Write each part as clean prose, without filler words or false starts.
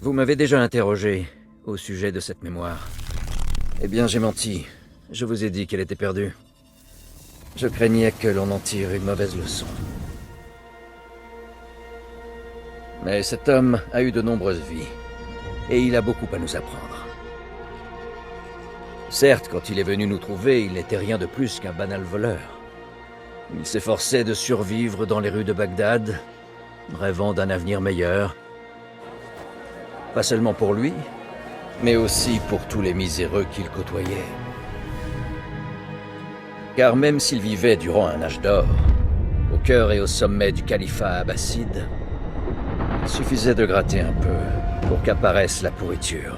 Vous m'avez déjà interrogé au sujet de cette mémoire. Eh bien, j'ai menti. Je vous ai dit qu'elle était perdue. Je craignais que l'on en tire une mauvaise leçon. Mais cet homme a eu de nombreuses vies, et il a beaucoup à nous apprendre. Certes, quand il est venu nous trouver, il n'était rien de plus qu'un banal voleur. Il s'efforçait de survivre dans les rues de Bagdad, rêvant d'un avenir meilleur. Pas seulement pour lui, mais aussi pour tous les miséreux qu'il côtoyait. Car même s'il vivait durant un âge d'or, au cœur et au sommet du califat abbasside, il suffisait de gratter un peu pour qu'apparaisse la pourriture.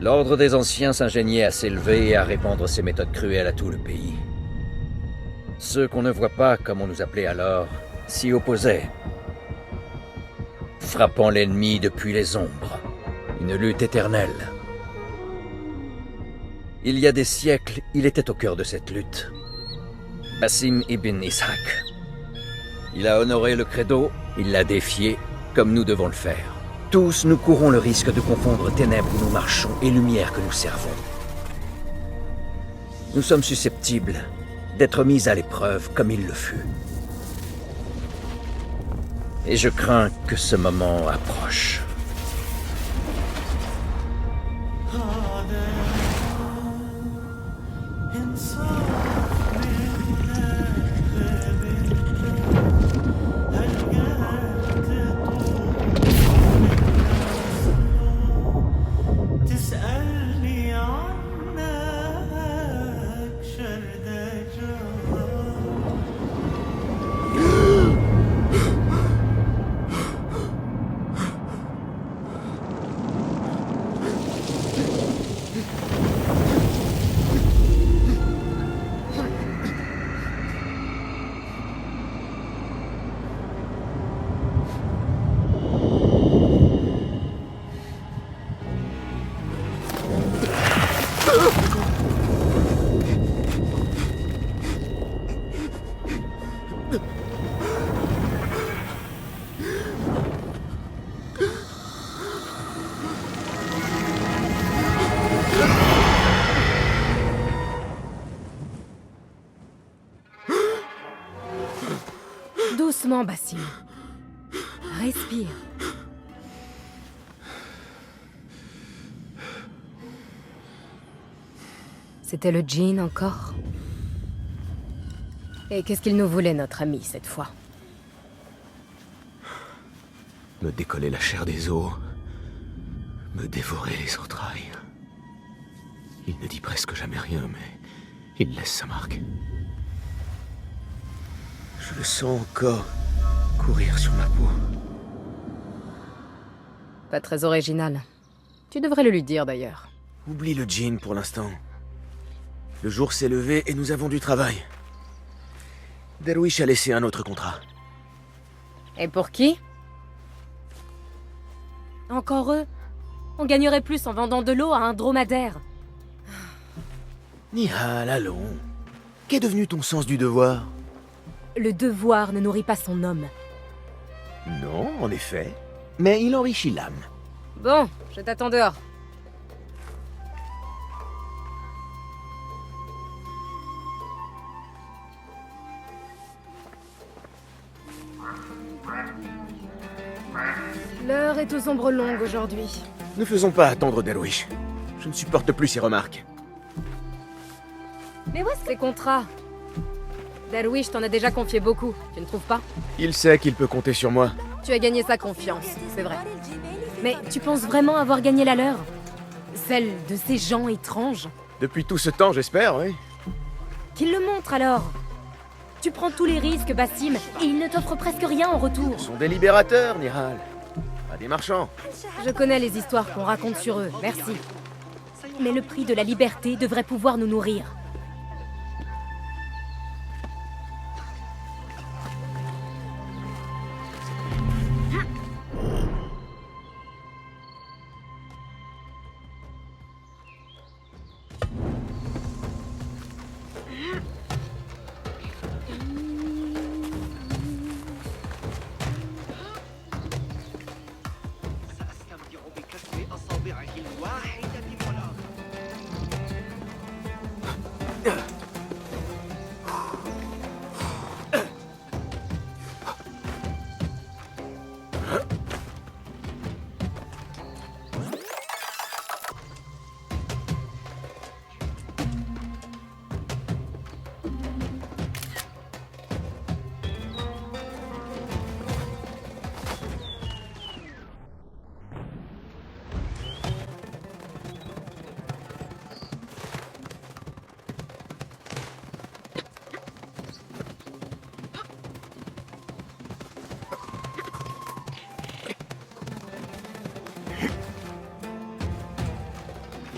L'ordre des anciens s'ingéniait à s'élever et à répandre ses méthodes cruelles à tout le pays. Ceux qu'on ne voit pas, comme on nous appelait alors, s'y opposaient, frappant l'ennemi depuis les ombres. Une lutte éternelle. Il y a des siècles, il était au cœur de cette lutte. Basim ibn Ishaq. Il a honoré le credo, il l'a défié, comme nous devons le faire. Tous, nous courons le risque de confondre ténèbres où nous marchons et lumière que nous servons. Nous sommes susceptibles d'être mis à l'épreuve comme il le fut. Et je crains que ce moment approche. Doucement, Basim. Respire. C'était le djinn encore? Et qu'est-ce qu'il nous voulait, notre ami, cette fois? Me décoller la chair des os. Me dévorer les entrailles. Il ne dit presque jamais rien, mais il laisse sa marque. Je le sens encore courir sur ma peau. Pas très original. Tu devrais le lui dire, d'ailleurs. Oublie le djinn pour l'instant. Le jour s'est levé et nous avons du travail. Derwish a laissé un autre contrat. Et pour qui? Encore eux? On gagnerait plus en vendant de l'eau à un dromadaire. Nihal, allons. Qu'est devenu ton sens du devoir? Le devoir ne nourrit pas son homme. Non, en effet. Mais il enrichit l'âme. Bon, je t'attends dehors. L'heure est aux ombres longues aujourd'hui. Ne faisons pas attendre Derwish. Je ne supporte plus ses remarques. Mais où est-ce ces contrats? Darwish t'en a déjà confié beaucoup, tu ne trouves pas? Il sait qu'il peut compter sur moi. Tu as gagné sa confiance, c'est vrai. Mais tu penses vraiment avoir gagné la leur? Celle de ces gens étranges? Depuis tout ce temps, j'espère, oui. Qu'il le montre alors! Tu prends tous les risques, Basim, et ils ne t'offrent presque rien en retour. Ce sont des libérateurs, Nihal. Pas des marchands. Je connais les histoires qu'on raconte sur eux, merci. Mais le prix de la liberté devrait pouvoir nous nourrir.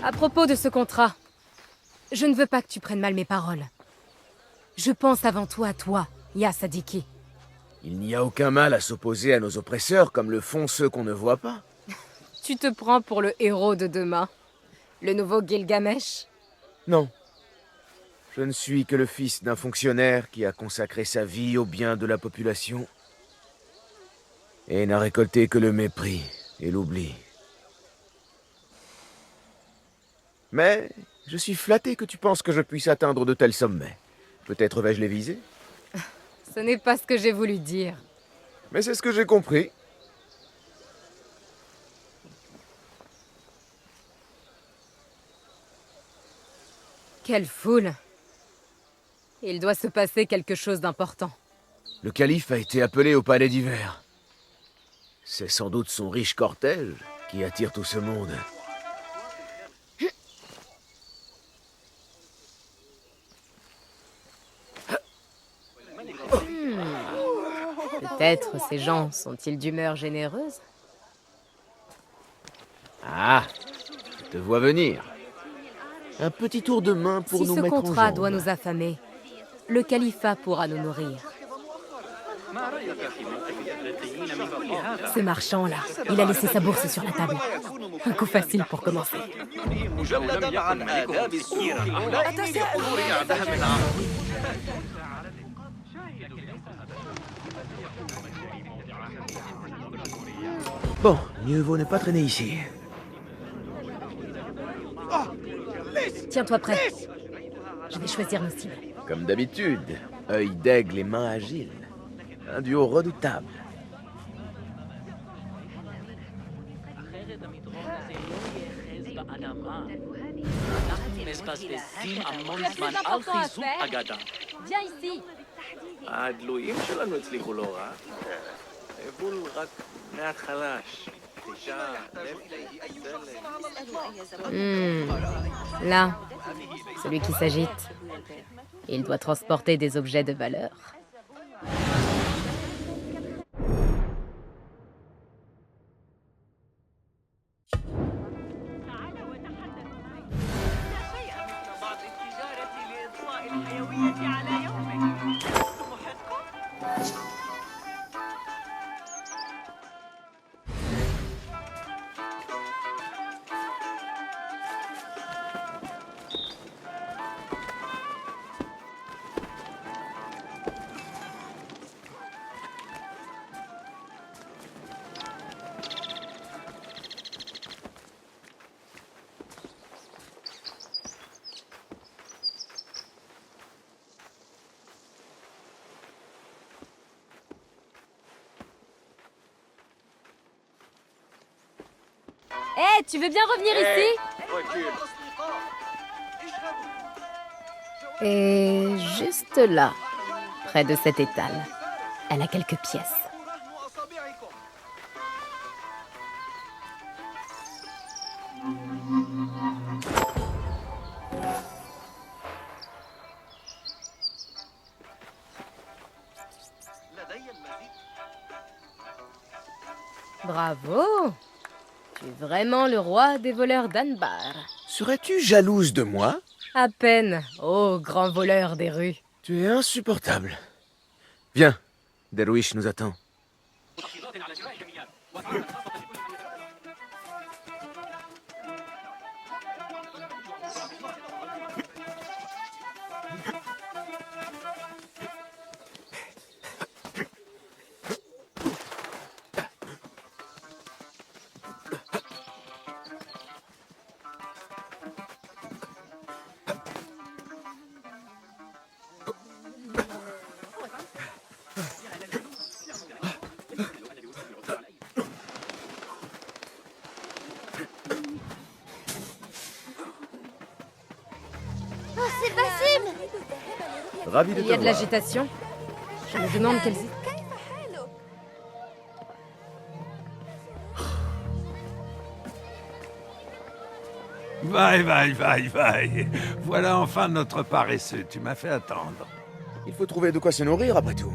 À propos de ce contrat, je ne veux pas que tu prennes mal mes paroles. Je pense avant tout à toi, Ya Sadiki. Il n'y a aucun mal à s'opposer à nos oppresseurs comme le font ceux qu'on ne voit pas. Tu te prends pour le héros de demain. Le nouveau Gilgamesh? Non. Je ne suis que le fils d'un fonctionnaire qui a consacré sa vie au bien de la population et n'a récolté que le mépris et l'oubli. Mais je suis flatté que tu penses que je puisse atteindre de tels sommets. Peut-être vais-je les viser? Ce n'est pas ce que j'ai voulu dire. Mais c'est ce que j'ai compris. Quelle foule! Il doit se passer quelque chose d'important. Le calife a été appelé au palais d'hiver. C'est sans doute son riche cortège qui attire tout ce monde. Peut-être ces gens sont-ils d'humeur généreuse? Ah, je te vois venir. Un petit tour de main pour Si nous ce mettre en contrat jambe. doit nous affamer, le califat pourra nous nourrir. Ce marchand-là, il a laissé sa bourse sur la table. Un coup facile pour commencer. Bon, mieux vaut ne pas traîner ici. Tiens-toi prêt. Je vais choisir nos cibles. Comme d'habitude, œil d'aigle et mains agiles. Un duo redoutable. Viens ici. הגלויים שלנו הצליחו לא רע. היבול רק מעט חלש. חישה, Là, celui qui s'agite. Il doit transporter des objets de valeur. Hé, tu veux bien revenir ici? Et juste là, près de cet étal, elle a quelques pièces. Bravo! Tu es vraiment le roi des voleurs d'Anbar. Serais-tu jalouse de moi? À peine, ô grand voleur des rues. Tu es insupportable. Viens, Derwish nous attend. Ravi de Il te y a de voir. l'agitation. Je me demande quelles... Vaille. Voilà enfin notre paresseux. Tu m'as fait attendre. Il faut trouver de quoi se nourrir après tout.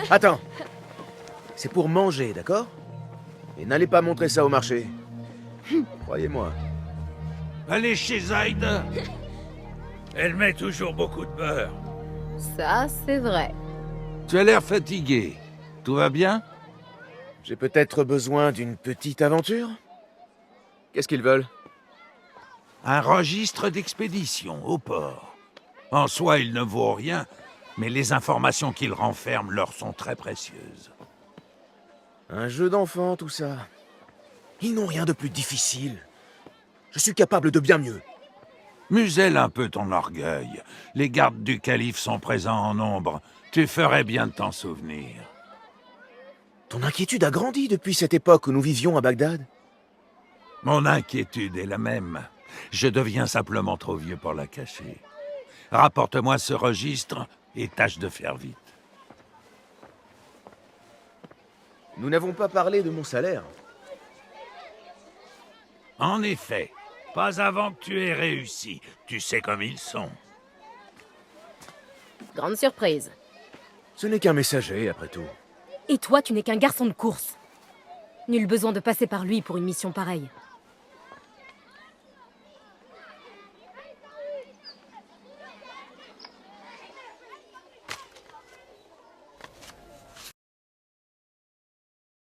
Attends. C'est pour manger, d'accord? Et n'allez pas montrer ça au marché. Croyez-moi. Allez chez Zaid. Elle met toujours beaucoup de beurre. Ça, c'est vrai. Tu as l'air fatigué. Tout va bien? J'ai peut-être besoin d'une petite aventure? Qu'est-ce qu'ils veulent? Un registre d'expédition au port. En soi, il ne vaut rien, mais les informations qu'il renferme leur sont très précieuses. Un jeu d'enfant, tout ça. Ils n'ont rien de plus difficile. Je suis capable de bien mieux. Muselle un peu ton orgueil. Les gardes du calife sont présents en nombre. Tu ferais bien de t'en souvenir. Ton inquiétude a grandi depuis cette époque où nous vivions à Bagdad. Mon inquiétude est la même. Je deviens simplement trop vieux pour la cacher. Rapporte-moi ce registre et tâche de faire vite. Nous n'avons pas parlé de mon salaire. En effet, pas avant que tu aies réussi. Tu sais comme ils sont. Grande surprise. Ce n'est qu'un messager, après tout. Et toi, tu n'es qu'un garçon de course. Nul besoin de passer par lui pour une mission pareille.